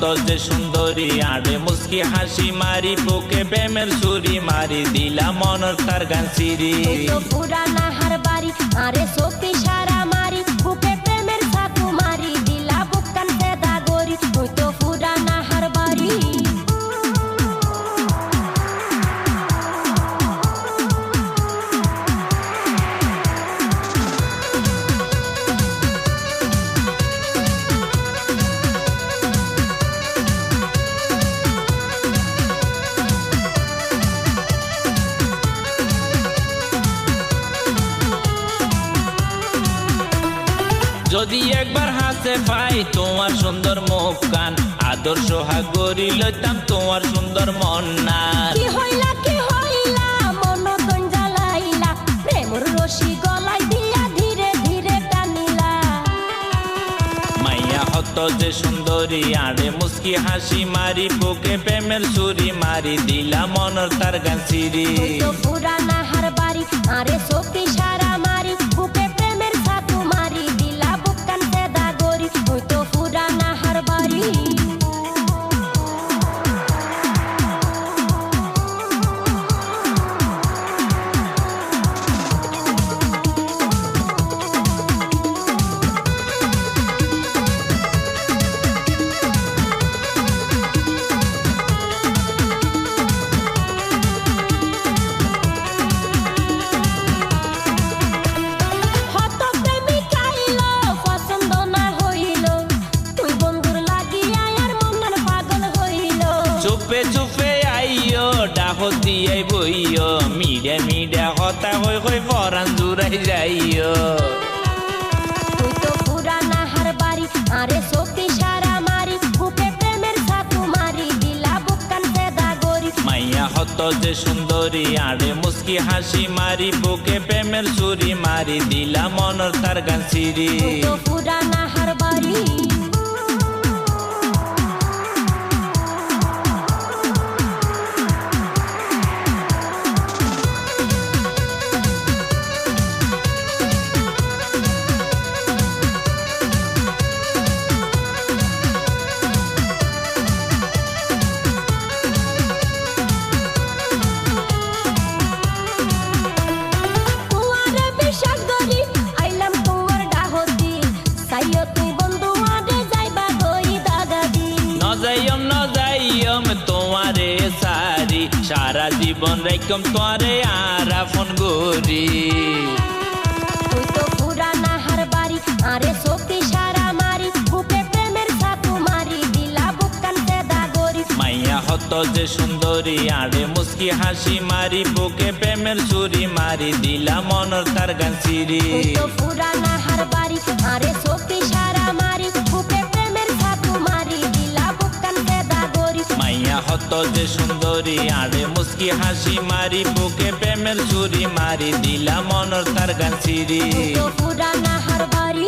যে সুন্দরী আড়ে মুস্কি হাসি মারি বুকে প্রেমের ছুরি মারি দিলা মনের তার গান সিরি পুরানা হার বাড়ি আরে সত্যি সারা মারি বুকে প্রেমের ছাতু মারি দিলা বুকান পেদা গরি তুই তো পুরানা হার বাড়ি যদি একবার হাসে পাই তোমার সুন্দর মুখ কান আদর্শ হাগরি লইতাম তোমার সুন্দর মন না কি হইলা মন কোন জ্বালাইলা প্রেমর রশি গলাই দিয়া ধীরে ধীরে টানিলা মাইয়া হত যে সুন্দরী আড়ে মুস্কি হাসি মারি বুকে প্রেমের ছুরি মারি দিলা মনের তার গান সিরি তো পুরানা হার বাড়ি আরে সত্যি সারা মারি বুকে প্রেমের ছাতু মারি দিলা বুকান পেদা গরি তুই তো পুরানা হার বাড়ি চুপে চুপে আইও ডাহো দিয়ে বইও মিডে মিডে হতা হই হই পরান জুড়াই যাইও তুই তো পুরানা হার বাড়ি আরে সত্যি সারা মারি বুকে প্রেমের ছাতু মারি দিলা বুকান পেদা গরি মাইয়া হত যে সুন্দরী আড়ে মুস্কি হাসি মারি বুকে প্রেমের ছুরি মারি দিলা মনের তার গান সিরি তুই তো পুরানা হার বাড়ি তোমারে সারি সারা জীবন রেখম তোমারে আর আপন গরি তুই তো পুরানা হার বাড়ি আরে সত্যি সারা মারি বুকে প্রেমের ছাতু মারি দিলা বুকান পেদা গরি মাইয়া হত যে সুন্দরী আড়ে মুস্কি হাসি মারি বুকে প্রেমের ছুরি মারি দিলা মনের তার গান সিরি তুই তো পুরানা হার বাড়ি আরে সত্যি সারা মারি বুকে প্রেমের ছাতু মারি দিলা বুকান পেদা গরি মাইয়া হত যে সুন্দরী আড়ে মুস্কি হাসি মারি বুকে প্রেমের ছুরি মারি দিলা মনের তার গান সিরি তুই তো পুরানা হার বাড়ি।